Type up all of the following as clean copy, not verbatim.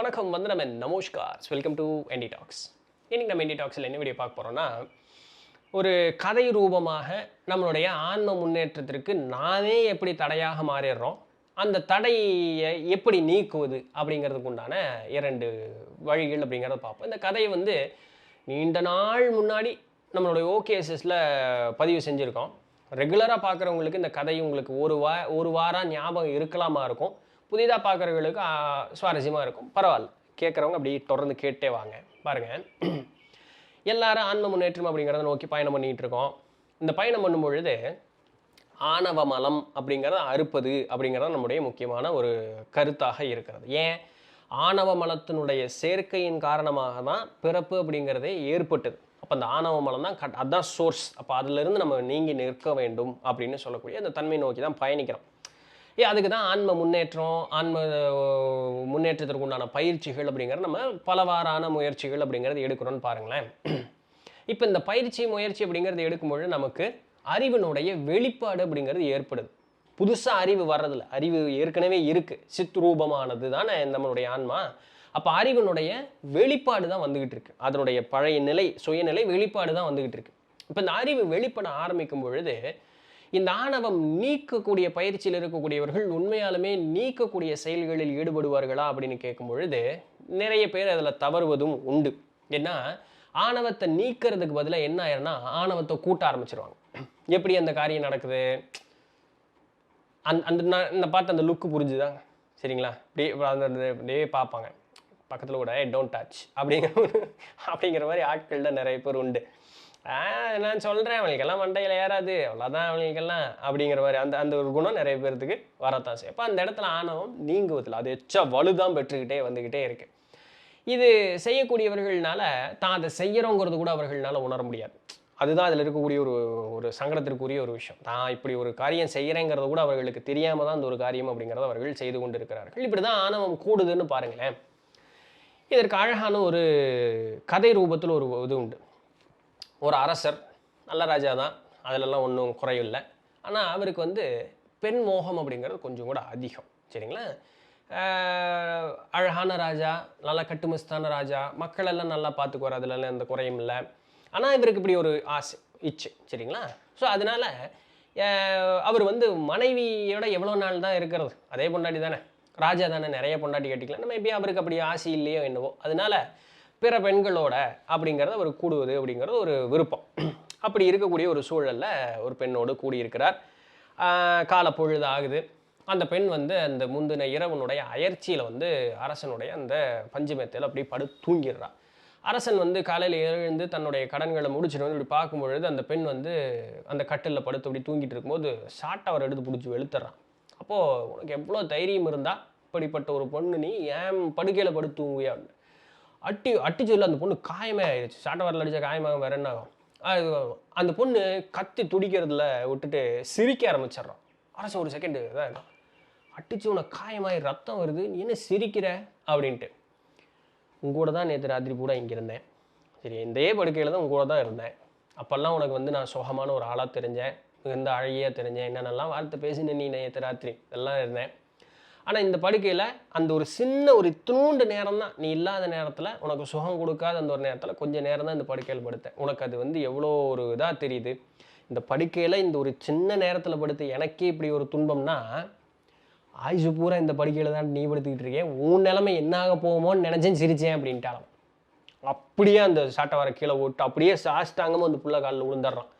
வணக்கம் நம்ம நமஸ்கார் welcome to NT tax. இன்னைக்கு நம்ம என்டி டாக்ஸில் என்ன வீடியோ பார்க்க போகிறோம்னா, ஒரு கதை ரூபமாக நம்மளுடைய ஆன்ம முன்னேற்றத்திற்கு நாமே எப்படி தடையாக மாறிடுறோம், அந்த தடையை எப்படி நீக்குவது அப்படிங்கிறதுக்கு உண்டான 2 வழிகள் அப்படிங்கிறத பார்ப்போம். இந்த கதையை நீண்ட நாள் முன்னாடி நம்மளுடைய ஓகேஎஸ்எஸில் பதிவு செஞ்சுருக்கோம். ரெகுலராக பார்க்குறவங்களுக்கு இந்த கதை உங்களுக்கு ஒரு வாரம் ஞாபகம் இருக்கலாமா இருக்கும். புதிதாக பார்க்குறவங்களுக்கு சுவாரஸ்யமாக இருக்கும். பரவாயில்ல, கேட்குறவங்க அப்படி தொடர்ந்து கேட்டே வாங்க. பாருங்கள், எல்லாரும் ஆன்ம முன்னேற்றம் அப்படிங்கிறத நோக்கி பயணம் பண்ணிகிட்டு இருக்கோம். இந்த பயணம் பண்ணும் பொழுது ஆணவ மலம் அப்படிங்கிறத அறுப்பது அப்படிங்கிறது நம்முடைய முக்கியமான ஒரு கருத்தாக இருக்கிறது. ஏன்? ஆணவ மலத்தினுடைய சேர்க்கையின் காரணமாக தான் பிறப்பு அப்படிங்கிறதே ஏற்பட்டது. அப்போ அந்த ஆணவ மலம் தான் அதுதான் சோர்ஸ். அப்போ அதிலிருந்து நம்ம நீங்கி நிற்க வேண்டும் அப்படின்னு சொல்லக்கூடிய அந்த தன்மை நோக்கி தான் பயணிக்கிறோம். அதுக்கு தான் ஆன்ம முன்னேற்றத்திற்கு உண்டான பயிற்சிகள் அப்படிங்கிறது நம்ம பலவாறான முயற்சிகள் அப்படிங்கிறது எடுக்கிறோன்னு பாருங்களேன். இப்போ இந்த பயிற்சி முயற்சி அப்படிங்கிறது எடுக்கும்பொழுது நமக்கு அறிவினுடைய வெளிப்பாடு அப்படிங்கிறது ஏற்படுது. புதுசாக அறிவு வர்றதில்ல, அறிவு ஏற்கனவே இருக்குது, சித்ரூபமானது தானே நம்மளுடைய ஆன்மா. அப்போ அறிவினுடைய வெளிப்பாடு தான் வந்துக்கிட்டு இருக்கு. அதனுடைய பழைய நிலை, சுயநிலை வெளிப்பாடு தான் வந்துக்கிட்டு இருக்கு. இப்போ இந்த அறிவு வெளிப்பட ஆரம்பிக்கும் பொழுது இந்த ஆணவம் நீக்கக்கூடிய பயிற்சியில் இருக்கக்கூடியவர்கள் உண்மையாலுமே நீக்கக்கூடிய செயல்களில் ஈடுபடுவார்களா அப்படின்னு கேட்கும் பொழுது நிறைய பேர் அதில் தவறுவதும் உண்டு. ஏன்னா ஆணவத்தை நீக்கிறதுக்கு பதிலாக என்ன ஆயிருன்னா ஆணவத்தை கூட்ட ஆரம்பிச்சிருவாங்க. எப்படி அந்த காரியம் நடக்குது? அந்த பார்த்து அந்த லுக்கு புரிஞ்சுதாங்க, சரிங்களா? அப்படியே பார்ப்பாங்க பக்கத்தில் கூட டோன்ட் டச் அப்படிங்கிற மாதிரி ஆட்கள்ல நிறைய பேர் உண்டு. நான் சொல்கிறேன், அவங்களுக்கெல்லாம் மண்டையில் ஏறாது, அவ்வளோதான் அவங்களுக்கெல்லாம் அப்படிங்கிற மாதிரி அந்த ஒரு குணம் நிறைய பேர்த்துக்கு வரத்தான் செய்யும். அப்போ அந்த இடத்துல ஆணவம் நீங்குவதில்லை, அது எச்சா வலுதான் பெற்றுக்கிட்டே வந்துக்கிட்டே இருக்கு. இது செய்யக்கூடியவர்கள்னால தான் அதை செய்கிறோங்கிறது கூட அவர்களால் உணர முடியாது. அதுதான் அதில் இருக்கக்கூடிய ஒரு சங்கடத்திற்குரிய ஒரு விஷயம். தான் இப்படி ஒரு காரியம் செய்கிறேங்கிறது கூட அவர்களுக்கு தெரியாமல் தான் அந்த ஒரு காரியம் அப்படிங்கிறத அவர்கள் செய்து கொண்டு இருக்கிறார்கள். இப்படி தான் ஆணவம் கூடுதுன்னு பாருங்களேன். இதற்கு அழகான ஒரு கதை ரூபத்தில் ஒரு இது உண்டு. ஒரு அரசர், நல்ல ராஜா தான், அதிலெல்லாம் ஒன்றும் குறையில்லை. ஆனால் அவருக்கு பெண் மோகம் அப்படிங்கிறது கொஞ்சம் கூட அதிகம், சரிங்களா? அழகான ராஜா, நல்லா கட்டுமஸ்தான ராஜா, மக்களெல்லாம் நல்லா பார்த்துக்குவார், அதிலெல்லாம் எந்த குறையும் இல்லை. ஆனால் இவருக்கு இப்படி ஒரு ஆசை, இச்சு, சரிங்களா? ஸோ அதனால் அவர் மனைவியோட எவ்வளோ நாள் தான் இருக்கிறது, அதே பொண்டாட்டி தானே, ராஜா தானே, நிறைய பொண்டாட்டி கட்டிக்கலாம். நம்ம எப்படியும் அவருக்கு அப்படி ஆசை இல்லையோ என்னவோ, அதனால பிற பெண்களோட அப்படிங்கிறத அவர் கூடுவது அப்படிங்கிறது ஒரு விருப்பம். அப்படி இருக்கக்கூடிய ஒரு சூழலில் ஒரு பெண்ணோடு கூடியிருக்கிறார். காலப்பொழுது ஆகுது. அந்த பெண் அந்த முந்தின இரவனுடைய அயற்சியில் அரசனுடைய அந்த பஞ்சமத்தில் அப்படி தூங்கிடுறார். அரசன் காலையில் எழுந்து தன்னுடைய கடன்களை முடிச்சுட்டு இப்படி பார்க்கும் பொழுது அந்த பெண் அந்த கட்டிலில் படுத்து அப்படி தூங்கிட்டு இருக்கும்போது ஷார்ட் அவர் எடுத்து பிடிச்சி வெளுத்துறான். அப்போது உனக்கு எவ்வளோ தைரியம் இருந்தால் இப்படிப்பட்ட ஒரு பொண்ணு நீ ஏன் படுக்கையில் படுத்து தூங்குவியா? அட்டிச்சொல்ல அந்த பொண்ணு காயமே ஆயிடுச்சு. சாட்டை வரல அடித்தா காயமாக வேற என்ன ஆகும்? அந்த பொண்ணு கத்தி துடிக்கிறதுல விட்டுட்டு சிரிக்க ஆரம்பிச்சிட்றான். அரசன் ஒரு செகண்டு தான் அட்டிச்சு, உனக்கு காயமாகி ரத்தம் வருது, நீ என்ன சிரிக்கிற அப்படின்ட்டு. உங்கூட தான் நேற்று ராத்திரி கூட இங்கே இருந்தேன், சரி, இந்த படுக்கையில் தான் உங்கூட தான் இருந்தேன். அப்போல்லாம் உனக்கு நான் சுகமான ஒரு ஆளாக தெரிஞ்சேன், மிகுந்த அழகியாக தெரிஞ்சேன், என்னென்னலாம் வார்த்தை பேசினேன் நீ நேற்று ராத்திரி, இதெல்லாம் இருந்தேன். ஆனால் இந்த படுக்கையில் அந்த ஒரு சின்ன ஒரு இத்தினூண்டு நேரம் தான், நீ இல்லாத நேரத்தில், உனக்கு சுகம் கொடுக்காத அந்த ஒரு நேரத்தில் கொஞ்சம் நேரம் தான் இந்த படுக்கையில் படுத்தேன். உனக்கு அது எவ்வளோ ஒரு இதாக தெரியுது. இந்த படுக்கையில் இந்த ஒரு சின்ன நேரத்தில் படுத்து எனக்கே இப்படி ஒரு துன்பம்னா, ஆயுசு பூரா இந்த படுக்கையில் தான் நீ படுத்துக்கிட்டு இருக்கேன், உன் நிலைமை என்னாக போகுமோன்னு நினச்சேன், சிரித்தேன் அப்படின்ட்டாலும். அப்படியே அந்த சாட்டை வர கீழே விட்டு அப்படியே சாஷ்டாங்கமாக அந்த புள்ள காலில் விழுந்துடுறான்.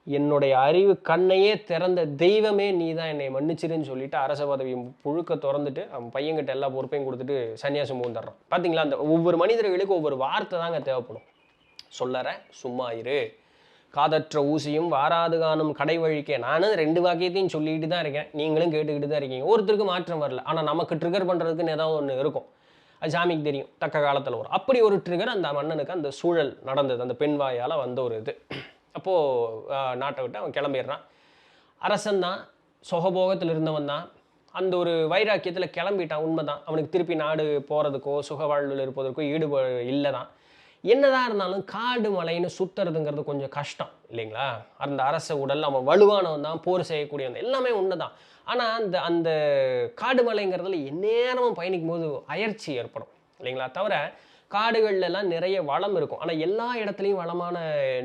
என்னுடைய அறிவு கண்ணையே திறந்த தெய்வமே நீ தான், என்னை மன்னிச்சிருன்னு சொல்லிட்டு அரச பதவியை புழுக்க திறந்துட்டு அவன் பையன்கிட்ட எல்லா பொறுப்பையும் கொடுத்துட்டு சன்னியாசம் வந்துடுறான். பார்த்தீங்களா? அந்த ஒவ்வொரு மனிதர்களுக்கும் ஒவ்வொரு வார்த்தை தாங்க தேவைப்படும். சொல்லற சும்மா இரு, காதற்ற ஊசியும் வாராது காணும் கடை வழிக்கே. நானும் 2 வாக்கியத்தையும் சொல்லிக்கிட்டு தான் இருக்கேன், நீங்களும் கேட்டுக்கிட்டு தான் இருக்கீங்க. ஒருத்தருக்கு மாற்றம் வரல, ஆனால் நமக்கு ட்ரிகர் பண்ணுறதுக்குன்னு ஏதாவது ஒன்று இருக்கும், அது சாமிக்கு தெரியும், தக்க காலத்தில் வரும். அப்படி ஒரு ட்ரிகர் அந்த மன்னனுக்கு அந்த சூழல் நடந்தது, அந்த பெண் வாயால் வந்த ஒரு இது. அப்போது நாட்டை விட்டு அவன் கிளம்பிடுறான். அரசன் தான், சுகபோகத்தில் இருந்தவன் தான், அந்த ஒரு வைராக்கியத்தில் கிளம்பிட்டான். உண்மை தான், அவனுக்கு திருப்பி நாடு போகிறதுக்கோ சுக வாழ்வில் இருப்பதற்கோ ஈடுபாடு இல்லை தான். என்னதான் இருந்தாலும் காடு மலைன்னு சுற்றுறதுங்கிறது கொஞ்சம் கஷ்டம் இல்லைங்களா? அந்த அரச உடல், அவன் வலுவானவன் தான், போர் செய்யக்கூடியவன், எல்லாமே உண்மை தான். ஆனால் அந்த காடு மலைங்கிறதுல எந்நேரமும் பயணிக்கும் போது அயற்சி ஏற்படும். இல்லைங்களா? தவிர காடுகள்லாம் நிறைய வளம் இருக்கும். ஆனால் எல்லா இடத்துலையும் வளமான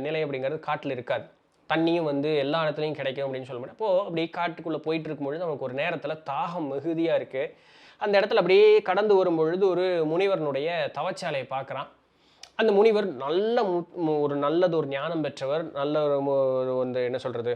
நிலை அப்படிங்கிறது காட்டில் இருக்காது. தண்ணியும் வந்து எல்லா இடத்துலையும் கிடைக்கும் அப்படின்னு சொல்ல முடியாது. அப்போது அப்படி காட்டுக்குள்ளே போயிட்டு இருக்கும்பொழுது நமக்கு ஒரு நேரத்தில் தாகம் மிகுதியாக இருக்குது. அந்த இடத்துல அப்படியே கடந்து வரும்பொழுது ஒரு முனிவரனுடைய தவச்சாலையை பார்க்குறான். அந்த முனிவர் ஒரு நல்லது ஒரு ஞானம் பெற்றவர், நல்ல ஒரு வந்து என்ன சொல்கிறது,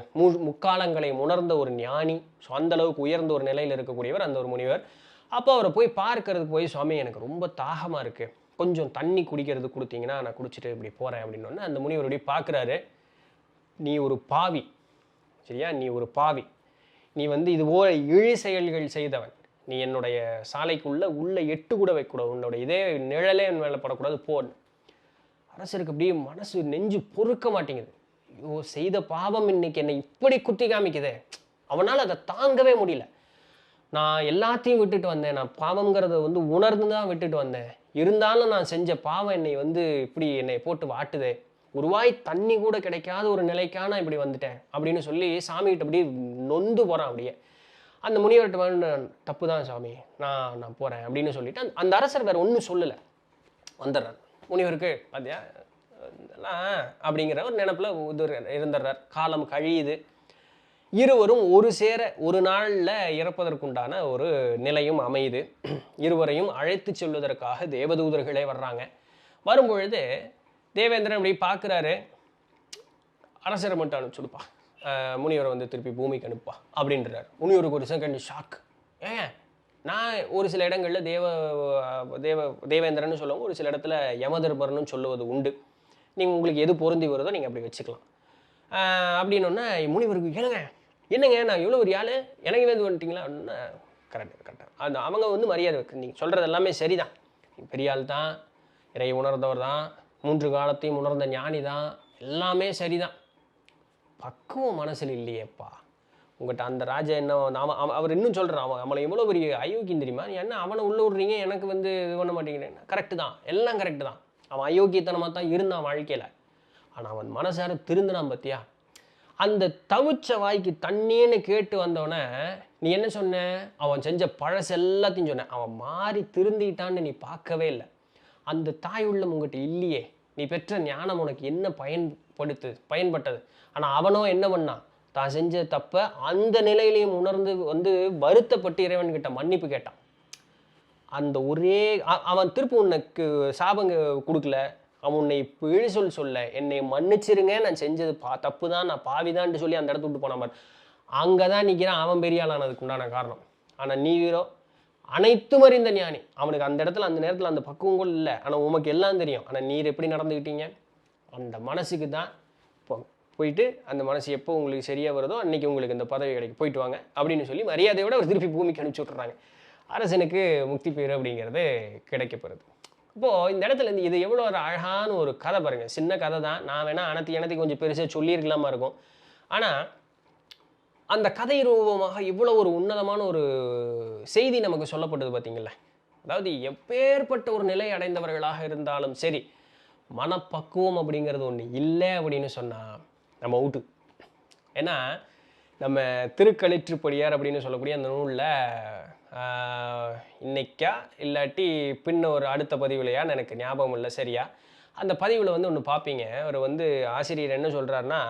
முக்காலங்களை உணர்ந்த ஒரு ஞானி. ஸோ அந்தளவுக்கு உயர்ந்த ஒரு நிலையில் இருக்கக்கூடியவர் அந்த ஒரு முனிவர். அப்போ அவரை போய் பார்க்கறதுக்கு போய், சுவாமி எனக்கு ரொம்ப தாகமாக இருக்குது, கொஞ்சம் தண்ணி குடிக்கிறது கொடுத்தீங்கன்னா நான் குடிச்சிட்டு இப்படி போகிறேன் அப்படின்னோடனே அந்த முனிவர் இப்படி பார்க்குறாரு. நீ ஒரு பாவி, சரியா? நீ ஒரு பாவி. நீ வந்து இதுபோல இழி செயல்கள் செய்தவன். நீ என்னுடைய சாலைக்குள்ளே எட்டு கூட வைக்கக்கூடாது. உன்னுடைய இதே நிழலே என் மேலே படக்கூடாது, போன்னு. அரசருக்கு அப்படியே மனசு நெஞ்சு பொறுக்க மாட்டேங்குது. ஐயோ, செய்த பாவம் இன்னைக்கு என்னை இப்படி குத்தி காமிக்குதே. அவனால் அதை தாங்கவே முடியல. நான் எல்லாத்தையும் விட்டுட்டு வந்தேன். நான் பாவங்கிறத வந்து உணர்ந்து தான் விட்டுட்டு வந்தேன். இருந்தாலும் நான் செஞ்ச பாவம் என்னை வந்து இப்படி என்னை போட்டு வாட்டுதே. ஒரு வாய் தண்ணி கூட கிடைக்காத ஒரு நிலைக்கான இப்படி வந்துட்டேன் அப்படின்னு சொல்லி சாமிகிட்ட அப்படியே நொந்து போகிறான். அப்படியே அந்த முனிவர்கிட்ட, தப்பு தான் சாமி, நான் போகிறேன் அப்படின்னு சொல்லிட்டு அந்த அரசர் வேறு ஒன்றும் சொல்லலை, வந்துடுறார். முனிவருக்கு பார்த்தியா அப்படிங்கிற ஒரு நினைப்பில் இருந்துடுறார். காலம் கழியுது. இருவரும் ஒரு சேர ஒரு நாளில் இறப்பதற்குண்டான ஒரு நிலையும் அமையுது. இருவரையும் அழைத்து செல்வதற்காக தேவதூதர்களே வர்றாங்க. வரும்பொழுது தேவேந்திரன் அப்படி பார்க்குறாரு. அரசரை மட்டும் அனுப்பிச்சுடுப்பா, முனிவரை வந்து திருப்பி பூமிக்கு அனுப்பா அப்படின்றார். முனிவருக்கு ஒரு செகண்ட் ஷாக். நான் ஒரு சில இடங்களில் தேவேந்திரன்னு சொல்லுவோம், ஒரு சில இடத்துல யமதர்மர்னு சொல்லுவது உண்டு. நீங்கள் உங்களுக்கு எது பொருந்தி வருதோ நீங்கள் அப்படி வச்சுக்கலாம். அப்படின்னோடனே முனிவருக்கு, என்னங்க நான் எவ்வளோ ஒரு ஆள், எனக்கு வந்து வந்துட்டிங்களா அப்படின்னா, கரெக்டாக அது அவங்க வந்து மரியாதை வைக்க, நீங்கள் சொல்கிறது எல்லாமே சரிதான், பெரிய ஆள் தான், இறை உணர்ந்தவர் தான், 3 காலத்தையும் உணர்ந்த ஞானி தான், எல்லாமே சரிதான். பக்குவம் மனசில் இல்லையேப்பா உங்கள்கிட்ட. அந்த ராஜா என்ன அவர் இன்னும் சொல்கிறான், அவனை எவ்வளோ பெரிய அயோக்கியம் தெரியுமா, நீ என்ன அவனை உள்ள விட்றீங்க, எனக்கு வந்து இது பண்ண மாட்டேங்கிறேன். கரெக்டு தான், எல்லாம் கரெக்டு தான். அவன் அயோக்கியத்தனமாக தான் இருந்தான் வாழ்க்கையில். ஆனால் அவன் மனசார திருந்தினான் பார்த்தியா. அந்த தவிச்ச வாய்க்கு தண்ணின்னு கேட்டு வந்தவனே நீ என்ன சொன்ன, அவன் செஞ்ச பழசு எல்லாத்தையும் சொன்ன. அவன் மாறி திருந்திட்டான்னு நீ பார்க்கவே இல்லை. அந்த தாய் உள்ளம் உங்கள்கிட்ட இல்லையே. நீ பெற்ற ஞானம் உனக்கு என்ன பயன்பட்டது. ஆனால் அவனோ என்ன பண்ணான், தான் செஞ்ச தப்பை அந்த நிலையிலையும் உணர்ந்து வந்து வருத்தப்பட்டு இறைவன்கிட்ட மன்னிப்பு கேட்டான். அந்த அவன் திருப்பி உனக்கு சாபங்க கொடுக்கல, அவன் உன்னை பிழை சொல்ல, என்னை மன்னிச்சிருங்க, நான் செஞ்சது தப்பு தான், நான் பாவிதான்ட்டு சொல்லி அந்த இடத்த விட்டு போனான். அங்கே தான் நிற்கிறான் அவன் பெரிய ஆளானதுக்கு உண்டான காரணம். ஆனால் நீ வீரோ அனைத்தும் அறிந்த ஞானி. அவனுக்கு அந்த இடத்துல அந்த நேரத்தில் அந்த பக்குவம் கூட இல்லை. ஆனால் உமக்கு எல்லாம் தெரியும். ஆனால் நீர் எப்படி நடந்துக்கிட்டீங்க, அந்த மனசுக்கு தான் போயிட்டு அந்த மனசு எப்போ உங்களுக்கு சரியாக வருதோ அன்றைக்கி உங்களுக்கு இந்த பதவி கிடைக்கும், போயிட்டு வாங்க அப்படின்னு சொல்லி மரியாதையோடு அவர் திருப்பி பூமிக்கு அனுப்பிச்சி விட்டுறாங்க. அரசனுக்கு முக்தி பேர் அப்படிங்கிறது கிடைக்கப்படுது. இப்போது இந்த இடத்துல இருந்து இது எவ்வளோ ஒரு அழகான ஒரு கதை பாருங்கள். சின்ன கதை தான், நான் வேணால் அனைத்து கொஞ்சம் பெருசாக சொல்லியிருக்கலாமா இருக்கும். ஆனால் அந்த கதை ரூபமாக இவ்வளோ ஒரு உன்னதமான ஒரு செய்தி நமக்கு சொல்லப்பட்டது பார்த்தீங்களா. அதாவது எப்பேற்பட்ட ஒரு நிலை அடைந்தவர்களாக இருந்தாலும் சரி, மனப்பக்குவம் அப்படிங்கிறது ஒன்று இல்லை அப்படின்னு சொன்னால் நம்ம அவுட்டு. ஏன்னா நம்ம திருக்களிற்றுப்படியார் அப்படின்னு சொல்லக்கூடிய அந்த நூலில் இன்னைக்கா இல்லாட்டி பின்ன ஒரு அடுத்த பதிவுலையான்னு எனக்கு ஞாபகம் இல்லை சரியா, அந்த பதிவில் வந்து ஒன்று பார்ப்பீங்க. அவர் வந்து ஆசிரியர் என்ன சொல்கிறாருன்னா,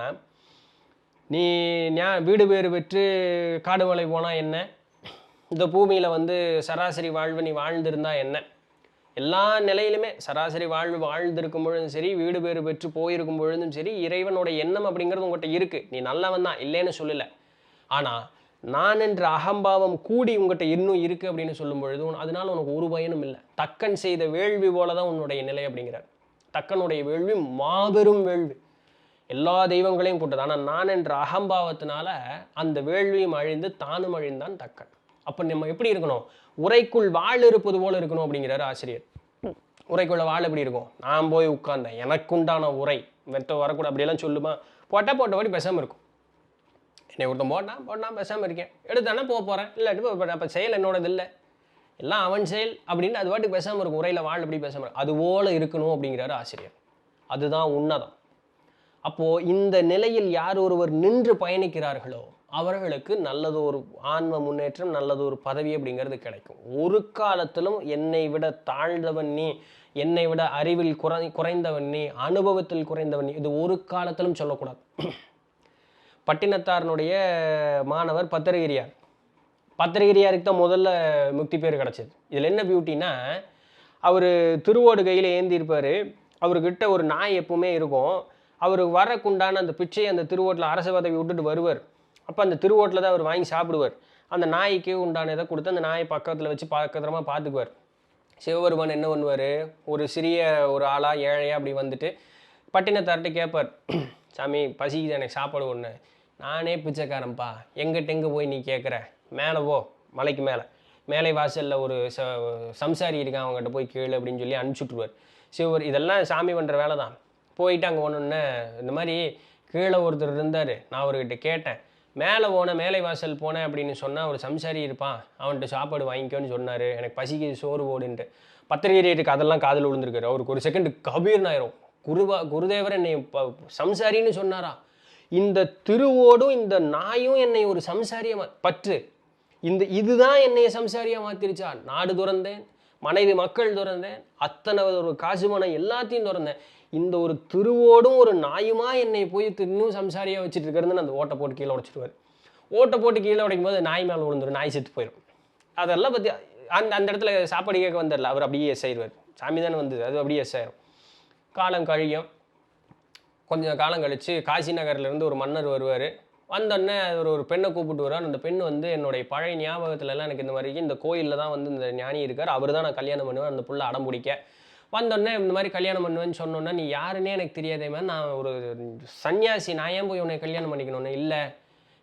நீ வீடு பேறு பெற்று காடு மலை போனால் என்ன, இந்த பூமியில் வந்து சராசரி வாழ்வு நீ வாழ்ந்திருந்தா என்ன, எல்லா நிலையிலுமே சராசரி வாழ்வு வாழ்ந்திருக்கும் பொழுதும் சரி, வீடு பேறு பெற்று போயிருக்கும் பொழுதும் சரி, இறைவனோட எண்ணம் அப்படிங்கிறது உங்கள்கிட்ட இருக்குது. நீ நல்லவன் தான், இல்லைன்னு சொல்லலை. ஆனால் நான் என்ற அகம்பாவம் கூடி உங்கள்கிட்ட இன்னும் இருக்குது அப்படின்னு சொல்லும் பொழுது அதனால உனக்கு ஒரு பயனும் இல்லை. தக்கன் செய்த வேள்வி போல தான் உன்னுடைய நிலை அப்படிங்கிறார். தக்கனுடைய வேள்வி மாபெரும் வேள்வி, எல்லா தெய்வங்களையும் கூட்டது. ஆனால் நான் என்ற அகம்பாவத்தினால அந்த வேள்வியும் அழிந்து தானும் அழிந்தான் தக்கன். அப்போ நம்ம எப்படி இருக்கணும், உரைக்குள் வாழ் இருப்பது போல இருக்கணும் அப்படிங்கிறாரு ஆசிரியர். உரைக்குள்ள வாழ் எப்படி இருக்கும், நான் போய் உட்கார்ந்தேன், எனக்குண்டான உரை வெட்ட வரக்கூடாது அப்படியெல்லாம் சொல்லுமா, போட்டபடி பேசாமல் இருக்கும். என்னை ஒருத்தன் போட்டான் பேசாமல் இருக்கேன், எடுத்தானே போகிறேன், இல்லாட்டி அப்போ செயல் என்னோடது இல்லை, எல்லாம் அவன் செயல் அப்படின்னு அது பாட்டுக்கு பேசாமல் இருக்கும். உரையில் வாழ் அப்படி பேசாமல் அதுபோல் இருக்கணும் அப்படிங்கிறாரு ஆசிரியர். அதுதான் உன்னதம். அப்போது இந்த நிலையில் யார் ஒருவர் நின்று பயணிக்கிறார்களோ அவர்களுக்கு நல்லது ஒரு ஆன்ம முன்னேற்றம், நல்லது ஒரு பதவி அப்படிங்கிறது கிடைக்கும். ஒரு காலத்திலும் என்னை விட தாழ்ந்தவன் நீ, என்னை விட அறிவில் குறைந்தவன் நீ, அனுபவத்தில் குறைந்தவன் நீ, இது ஒரு காலத்திலும் சொல்லக்கூடாது. பட்டினத்தாரனுடைய மாணவர் பத்திரகிரியார். பத்திரகிரியாருக்கு தான் முதல்ல முக்தி பேர் கிடச்சிது. இதில் என்ன பியூட்டின்னா, அவர் திருவோடு கையில் ஏந்திருப்பார். அவர்கிட்ட ஒரு நாய் எப்பவுமே இருக்கும். அவர் வரக்குண்டான அந்த பிச்சை அந்த திருவோட்டில் அரச பதவி விட்டுட்டு வருவார். அப்போ அந்த திருவோட்டில் தான் அவர் வாங்கி சாப்பிடுவார். அந்த நாய்க்கு உண்டான இதை கொடுத்து அந்த நாயை பக்கத்தில் வச்சு பக்கத்திரமாக பார்த்துக்குவார். சிவபெருமான் என்ன பண்ணுவார், ஒரு சிறிய ஒரு ஆளாக ஏழையாக அப்படி வந்துட்டு பட்டினத்தார்கிட்ட கேட்பார், சாமி பசிக்குது எனக்கு சாப்பாடு ஒன்று, நானே பிச்சைக்காரன்ப்பா, எங்கே போய் நீ கேட்குற, மேலே போ மலைக்கு மேலே வாசலில் ஒரு சம்சாரி இருக்கான் அவங்ககிட்ட போய் கேளு அப்படின்னு சொல்லி அனுப்பிச்சுட்ருவார். சிவர் இதெல்லாம் சாமி பண்ணுற வேலை தான். போயிட்டு அங்கே ஒன்றுன்னு இந்த மாதிரி கீழே ஒருத்தர் இருந்தார், நான் அவர்கிட்ட கேட்டேன், மேலே வாசல் போனேன் அப்படின்னு சொன்னால் ஒரு சம்சாரி இருப்பான், அவன்கிட்ட சாப்பாடு வாங்கிக்கோன்னு சொன்னார், எனக்கு பசிக்கு சோறு ஓடுன்ட்டு. பத்திரிகைக்கு அதெல்லாம் காதில் விழுந்திருக்காரு. அவருக்கு ஒரு செகண்ட் கபீர்னாயிரும். குருதேவர் என்னை சம்சாரின்னு சொன்னாரா, இந்த திருவோடும் இந்த நாயும் என்னை ஒரு சம்சாரியை பற்று, இதுதான் என்னை சம்சாரியாக மாற்றிருச்சா, நாடு துறந்தேன், மனைவி மக்கள் துறந்தேன், அத்தனை ஒரு காசு மனம் எல்லாத்தையும் துறந்தேன், இந்த ஒரு திருவோடும் ஒரு நாயுமா என்னை போய் இன்னும் சம்சாரியாக வச்சுட்டு இருக்கிறதுன்னு அந்த ஓட்டை போட்டு கீழே உடைச்சிடுவார். ஓட்டை போட்டு கீழே உடைக்கும் போது நாய் மேலே விழுந்துடும், நாய் செத்து போயிடும். அதெல்லாம் பற்றி அந்த இடத்துல சாப்பாடு கேட்க வந்துடல, அவர் அப்படியே எஸ் ஆயிடுவார். சாமி தானே வந்தது, அது அப்படியே எஸ் ஆயிரும். காலம் கழியும். கொஞ்சம் காலம் கழித்து காசி நகர்லேருந்து ஒரு மன்னர் வருவார். வந்தோடனே ஒரு பெண்ணை கூப்பிட்டு வருவார். அந்த பெண் வந்து என்னுடைய பழைய ஞாபகத்துலலாம் எனக்கு இந்த மாதிரி இந்த கோயிலில் தான் வந்து இந்த ஞானி இருக்கார், அவர் தான் நான் கல்யாணம் பண்ணுவேன், அந்த புள்ள அடம் பிடிக்க. வந்தோடனே இந்த மாதிரி கல்யாணம் பண்ணுவேன்னு சொன்னோன்னே, நீ யாருன்னே எனக்கு தெரியாதே மாதிரி, நான் ஒரு சன்னியாசி, நான் ஏன் போய் உன்னை கல்யாணம் பண்ணிக்கணும்னு. இல்லை,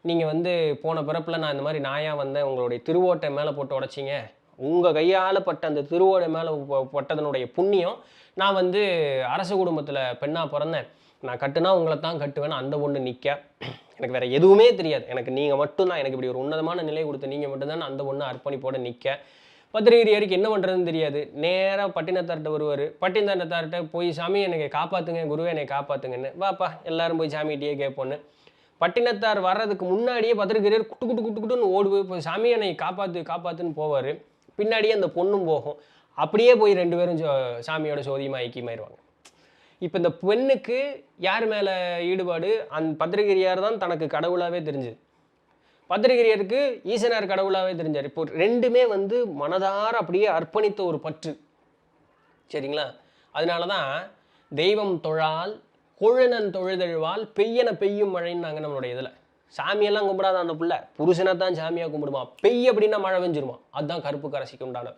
நீங்கள் வந்து போன பிறப்பில் நான் இந்த மாதிரி நாயாக வந்தேன், உங்களுடைய திருவோட்டை மேலே போட்டு உடைச்சிங்க, உங்கள் கையால் பட்ட அந்த திருவோடை மேலே பட்டதனுடைய புண்ணியம், நான் வந்து அரச குடும்பத்தில் பெண்ணாக பிறந்தேன், நான் கட்டுனா உங்களை தான் கட்டுவேன், அந்த பொண்ணு நிற்க, எனக்கு வேறு எதுவுமே தெரியாது, எனக்கு நீங்கள் மட்டும்தான், எனக்கு இப்படி ஒரு உன்னதமான நிலை கொடுத்து நீங்கள் மட்டும்தான், அந்த பொண்ணு அர்ப்பணிப்போட நிற்க. பத்திரிகையாருக்கு என்ன பண்ணுறதுன்னு தெரியாது. நேராக பட்டினத்தார்கிட்ட வருவார். பட்டினத்தார்கிட்ட போய் சாமி எனக்கு காப்பாற்றுங்க, குருவே என்னை காப்பாற்றுங்கன்னு. வாப்பா எல்லாரும் போய் சாமிகிட்டே கேட்போன்னு. பட்டினத்தார் வர்றதுக்கு முன்னாடியே பத்திரிகையார் குட்டுன்னு ஓடுவோம், இப்போ சாமி என்னை காப்பாற்றுன்னு போவார். பின்னாடியே அந்த பொண்ணும் போகும். அப்படியே போய் ரெண்டு பேரும் சாமியோட சோதியமாக ஐக்கியமாயிருவாங்க. இப்போ இந்த பெண்ணுக்கு யார் மேலே ஈடுபாடு, அந்த பத்திரிகையார் தான் தனக்கு கடவுளாகவே தெரிஞ்சுது. பத்திரிகையாருக்கு ஈசனார் கடவுளாகவே தெரிஞ்சார். இப்போ ரெண்டுமே வந்து மனதார அப்படியே அர்ப்பணித்த ஒரு பற்று. சரிங்களா? அதனால தான் தெய்வம் தொழால் கொழுநன் தொழுதெழுவால் பெய்யன பெய்யும் மழைன்னாங்க நம்மளுடைய இதில். சாமியெல்லாம் கும்பிடாத அந்த பிள்ளை புருஷனை தான் சாமியாக கும்பிடுமா, பெய்ய அப்படின்னா மழை பெஞ்சிருமா, அதுதான் கருப்பு கரசிக்கு உண்டானது.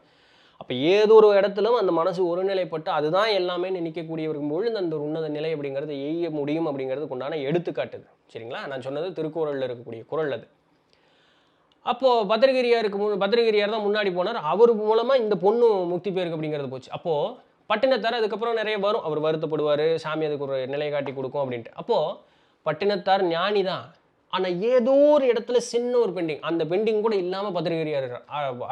அப்போ ஏதோ ஒரு இடத்துலும் அந்த மனசு ஒருநிலைப்பட்டு அதுதான் எல்லாமே நினைக்கக்கூடியவருக்கும் பொழுது அந்த ஒரு உன்னத நிலை அப்படிங்கிறது எய்ய முடியும் அப்படிங்கிறதுக்கு உண்டான எடுத்துக்காட்டுது. சரிங்களா? நான் சொன்னது திருக்குறளில் இருக்கக்கூடிய குறள் அது. அப்போது பத்திரிகையார் தான் முன்னாடி போனார். அவர் மூலமாக இந்த பொண்ணு முக்தி பேருக்கு அப்படிங்கிறது போச்சு. அப்போது பட்டினத்தார் அதுக்கப்புறம் நிறைய வரும், அவர் வருத்தப்படுவார், சாமி அதுக்கு ஒரு நிலை காட்டி கொடுக்கும் அப்படின்ட்டு. அப்போது பட்டினத்தார் ஞானி தான், ஆனால் ஏதோ ஒரு இடத்துல சின்ன ஒரு பெண்டிங், அந்த பெண்டிங் கூட இல்லாமல் பத்திரிகையார்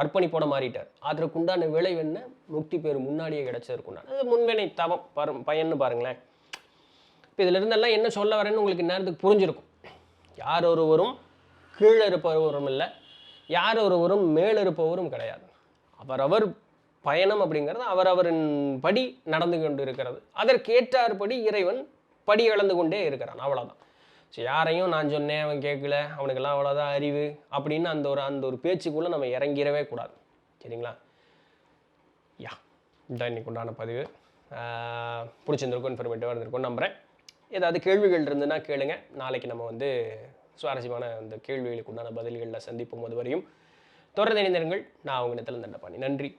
அர்ப்பணிப்போட மாறிட்டார். அதற்குண்டான விளைவு என்ன, முக்தி பேர் முன்னாடியே கிடைச்சதுக்குண்டான அது முன்வினை தவம் பயன்னு பாருங்களேன். இப்போ இதில் இருந்தெல்லாம் என்ன சொல்ல வரேன்னு உங்களுக்கு நேரத்துக்கு புரிஞ்சிருக்கும். யார் ஒருவரும் கீழே இருப்பவரும் இல்லை, யார் ஒருவரும் மேல் இருப்பவரும் கிடையாது. அவரவர் பயணம் அப்படிங்கிறது அவரவரின் படி நடந்து கொண்டு இருக்கிறது. அதற்கேற்றாற்படி இறைவன் படி இழந்து கொண்டே இருக்கிறான், அவ்வளோதான். ஸோ யாரையும் நான் சொன்னேன் அவன் கேட்கல, அவனுக்கெல்லாம் அவ்வளோதான் அறிவு அப்படின்னு அந்த ஒரு பேச்சுக்குள்ளே நம்ம இறங்கிடவே கூடாது. சரிங்களா? யா, இதான் இன்னைக்கு உண்டான பதிவு. பிடிச்சிருந்திருக்கும், இன்ஃபர்மேட்டிவாக இருந்திருக்கும் நம்புகிறேன். ஏதாவது கேள்விகள் இருந்ததுன்னா கேளுங்க. நாளைக்கு நம்ம வந்து சுவாரஸ்யமான அந்த கேள்விகளுக்கு உண்டான பதில்களில் சந்திப்போம். அது வரையும் தொடர்ந்து இணைந்திருங்கள். நான் அவங்க நிலத்தில் தண்டபாணி. நன்றி.